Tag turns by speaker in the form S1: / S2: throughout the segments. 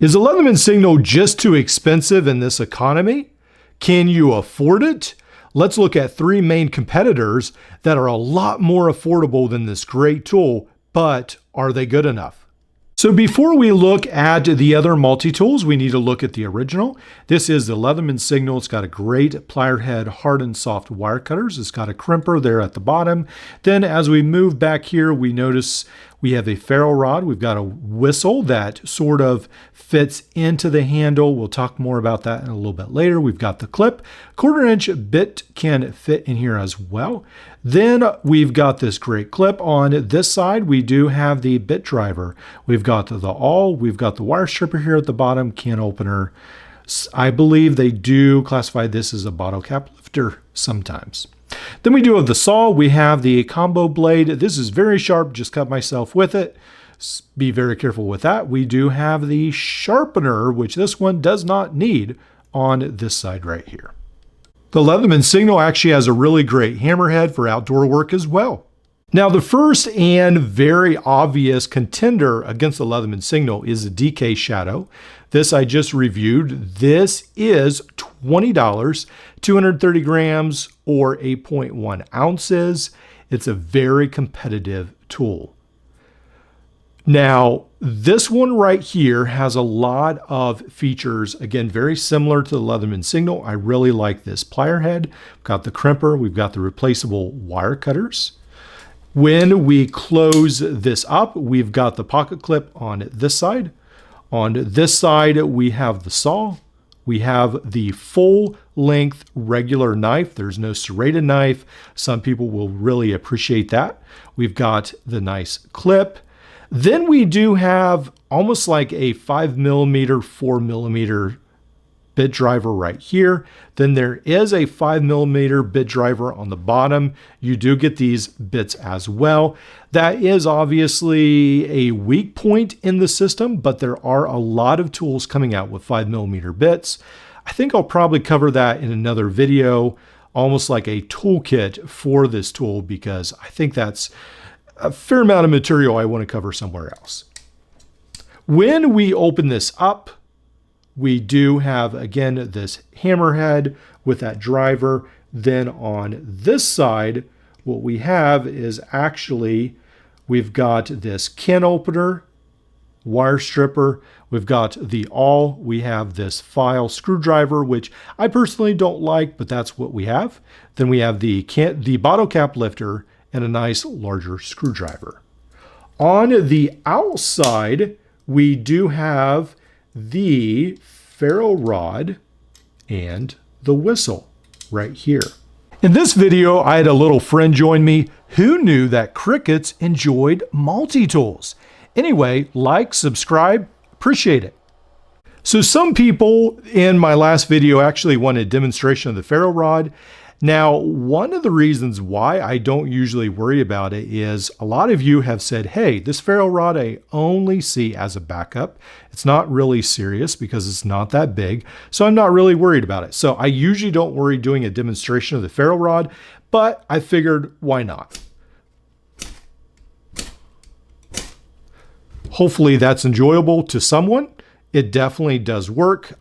S1: Is a Leatherman signal just too expensive in this economy? Can you afford it? Let's look at three main competitors that are a lot more affordable than this great tool, but are they good enough? So before we look at the other multi-tools, we need to look at the original. This is the Leatherman signal. It's got a great plier head, hard and soft wire cutters. It's got a crimper there at the bottom. Then as we move back here, we notice we have a ferro rod. We've got a whistle that sort of fits into the handle. We'll talk more about that in a little bit later. We've got the clip. 1/4 inch bit can fit in here as well. Then we've got this great clip. On this side, we do have the bit driver. We've got the awl. We've got the wire stripper here at the bottom, can opener. I believe they do classify this as a bottle cap lifter sometimes. Then we do have the saw. We have the combo blade. This is very sharp. Just cut myself with it. Be very careful with that. We do have the sharpener, which this one does not need on this side right here. The Leatherman signal actually has a really great hammerhead for outdoor work as well. Now, the first and very obvious contender against the Leatherman signal is the DK Shadow. This I just reviewed. This is $20, 230 grams or 8.1 ounces. It's a very competitive tool. Now, this one right here has a lot of features, again, very similar to the Leatherman signal. I really like this plier head. We've got the crimper. We've got the replaceable wire cutters. When we close this up, we've got the pocket clip on this side. On this side, we have the saw. We have the full length regular knife. There's no serrated knife. Some people will really appreciate that. We've got the nice clip. Then we do have almost like a 5mm, 4mm bit driver right here. Then there is a 5mm bit driver on the bottom. You do get these bits as well. That is obviously a weak point in the system, but there are a lot of tools coming out with 5mm bits. I think I'll probably cover that in another video, almost like a toolkit for this tool, because I think that's a fair amount of material I want to cover somewhere else. When we open this up, we do have, again, this hammerhead with that driver. Then on this side, what we have is actually, we've got this can opener, wire stripper. We've got the awl. We have this file screwdriver, which I personally don't like, but that's what we have. Then we have the bottle cap lifter and a nice larger screwdriver. On the outside, we do have the ferro rod and the whistle right here. In this video, I had a little friend join me who knew that crickets enjoyed multi-tools. Anyway, like, subscribe, appreciate it. So some people in my last video actually wanted a demonstration of the ferro rod. Now, one of the reasons why I don't usually worry about it is a lot of you have said, hey, this ferro rod I only see as a backup. It's not really serious because it's not that big, so I'm not really worried about it. So I usually don't worry doing a demonstration of the ferro rod, but I figured, why not? Hopefully that's enjoyable to someone. It definitely does work.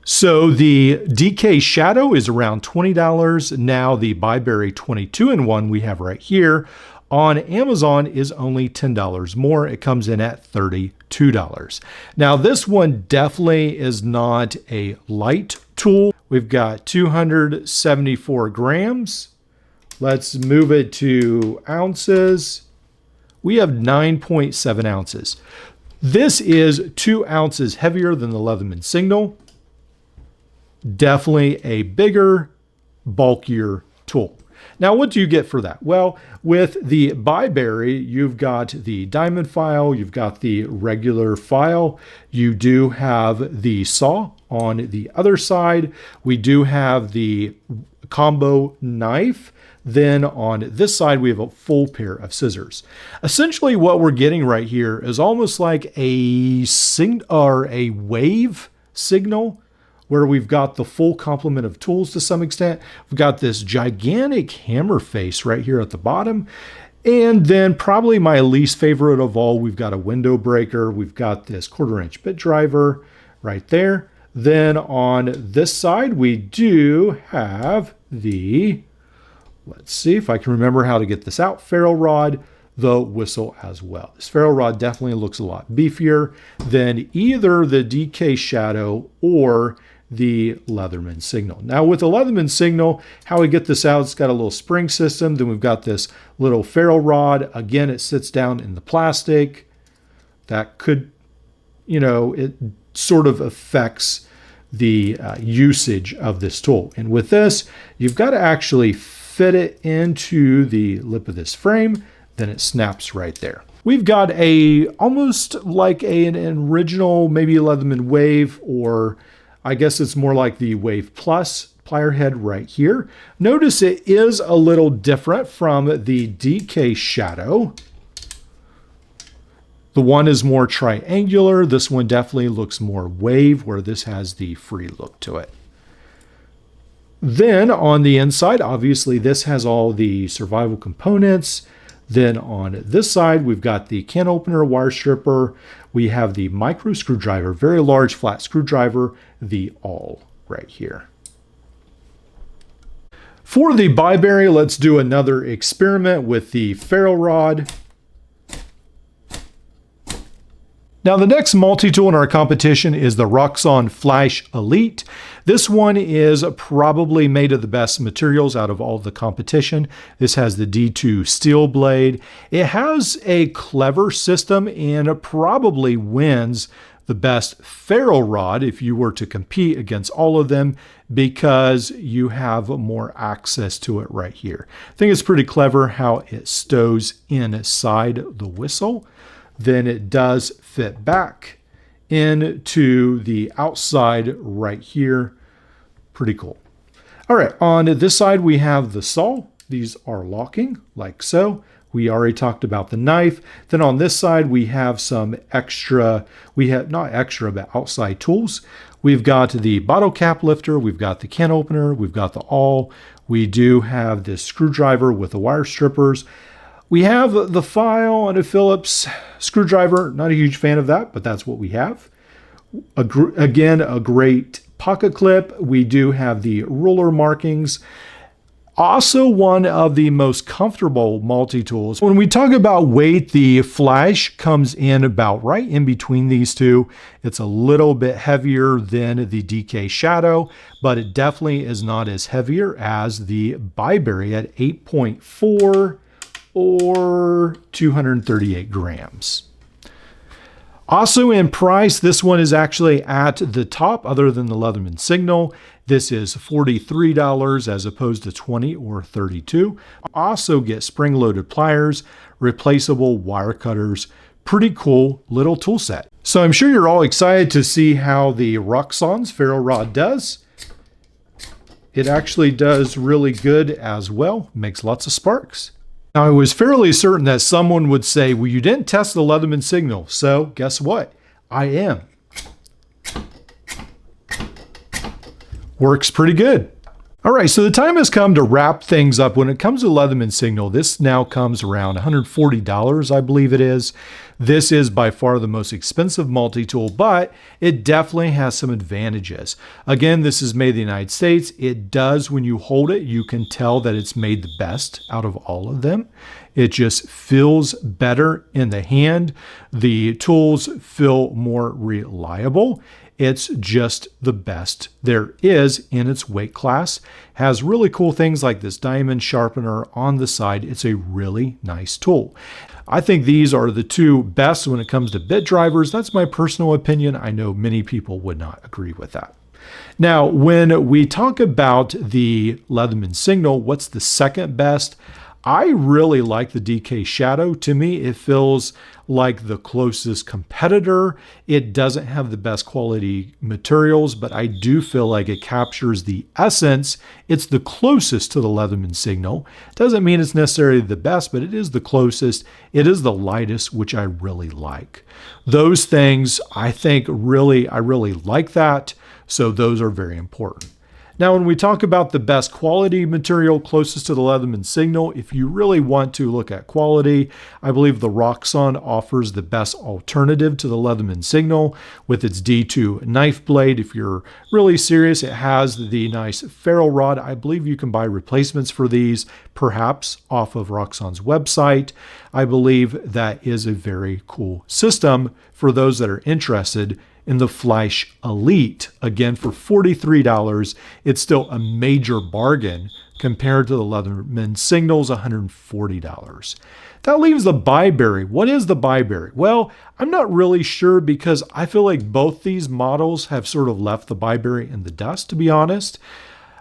S1: So the DK Shadow is around $20. Now the Byberry 22-in-1 we have right here on Amazon is only $10 more. It comes in at $32. Now this one definitely is not a light tool. We've got 274 grams. Let's move it to ounces. We have 9.7 ounces. This is 2 ounces heavier than the Leatherman signal. Definitely a bigger, bulkier tool. Now, what do you get for that? Well, with the Byberry, you've got the diamond file, you've got the regular file, you do have the saw on the other side, we do have the combo knife. Then on this side, we have a full pair of scissors. Essentially, what we're getting right here is almost like a wave signal, where we've got the full complement of tools to some extent. We've got this gigantic hammer face right here at the bottom. And then probably my least favorite of all, we've got a window breaker. We've got this 1/4 inch bit driver. right there. Then on this side, we do have the, let's see if I can remember how to get this out, Ferro Rod, the whistle as well. This Ferro Rod definitely looks a lot beefier than either the DK Shadow or the Leatherman signal. Now with the Leatherman signal, how we get this out, it's got a little spring system. Then we've got this little Ferro Rod. Again, it sits down in the plastic. That could, it sort of affects the usage of this tool. And with this, you've got to actually fit it into the lip of this frame. Then it snaps right there. We've got almost like an original, maybe Leatherman Wave, or I guess it's more like the Wave Plus plier head right here. Notice it is a little different from the DK Shadow. The one is more triangular. This one definitely looks more wave, where this has the free look to it. Then on the inside, obviously this has all the survival components. Then on this side, we've got the can opener, wire stripper. We have the micro screwdriver, very large flat screwdriver, the awl right here. For the Byberry, let's do another experiment with the Ferro Rod. Now the next multi-tool in our competition is the Roxon Flash Elite. This one is probably made of the best materials out of all of the competition. This has the D2 steel blade. It has a clever system and probably wins the best ferro rod if you were to compete against all of them, because you have more access to it right here. I think it's pretty clever how it stows inside the whistle. Then it does fit back into the outside right here. Pretty cool. All right, on this side we have the saw. These are locking like so. We already talked about the knife. Then on this side we have some extra, not extra, but outside tools. We've got the bottle cap lifter, we've got the can opener, we've got the awl. We do have this screwdriver with the wire strippers. We have the file and a Phillips screwdriver. Not a huge fan of that, but that's what we have. Again, a great pocket clip. We do have the ruler markings. Also one of the most comfortable multi-tools. When we talk about weight, the Flash comes in about right in between these two. It's a little bit heavier than the DK Shadow, but it definitely is not as heavier as the Byberry at 8.4 or 238 grams. Also in price, this one is actually at the top other than the Leatherman Signal. This is $43 as opposed to $20 or $32. Also get spring-loaded pliers, replaceable wire cutters. Pretty cool little tool set. So I'm sure you're all excited to see how the Roxon's Ferro Rod does. It actually does really good as well. Makes lots of sparks. Now, I was fairly certain that someone would say, well, you didn't test the Leatherman Signal. So guess what? I am. Works pretty good. All right, so the time has come to wrap things up. When it comes to Leatherman Signal, this now comes around $140, I believe it is. This is by far the most expensive multi-tool, but it definitely has some advantages. Again, this is made in the United States. It does, when you hold it, you can tell that it's made the best out of all of them. It just feels better in the hand. The tools feel more reliable. It's just the best there is in its weight class. Has really cool things like this diamond sharpener on the side. It's a really nice tool. I think these are the two best when it comes to bit drivers. That's my personal opinion. I know many people would not agree with that. Now, when we talk about the Leatherman Signal, what's the second best? I really like the DK Shadow. To me, it feels like the closest competitor. It doesn't have the best quality materials, but I do feel like it captures the essence. It's the closest to the Leatherman Signal. Doesn't mean it's necessarily the best, but it is the closest. It is the lightest, which I really like. Those things, I think, I really like that. So those are very important. Now, when we talk about the best quality material closest to the Leatherman Signal, if you really want to look at quality, I believe the Roxon offers the best alternative to the Leatherman Signal with its D2 knife blade. If you're really serious, it has the nice Ferro Rod. I believe you can buy replacements for these, perhaps off of Roxon's website. I believe that is a very cool system for those that are interested in the Flash Elite. Again, for $43, it's still a major bargain compared to the Leatherman Signal's $140. That leaves the Byberry. What is the Byberry? Well, I'm not really sure because I feel like both these models have sort of left the Byberry in the dust, to be honest.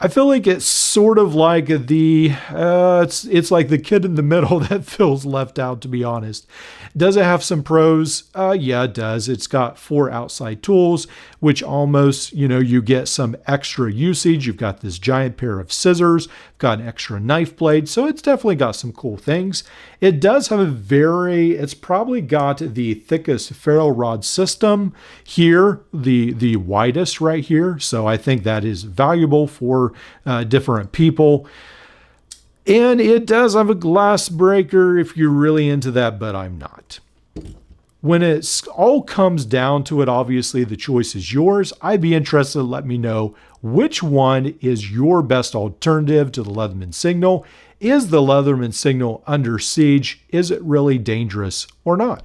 S1: I feel like it's sort of like it's like the kid in the middle that feels left out, to be honest. Does it have some pros? Yeah, it does. It's got 4 outside tools, which almost, you get some extra usage. You've got this giant pair of scissors, got an extra knife blade. So it's definitely got some cool things. It does have it's probably got the thickest ferro rod system here, the widest right here. So I think that is valuable for different people. And it does have a glass breaker if you're really into that, but I'm not. When it all comes down to it, obviously the choice is yours. I'd be interested to let me know which one is your best alternative to the Leatherman Signal. Is the Leatherman Signal under siege? Is it really dangerous or not?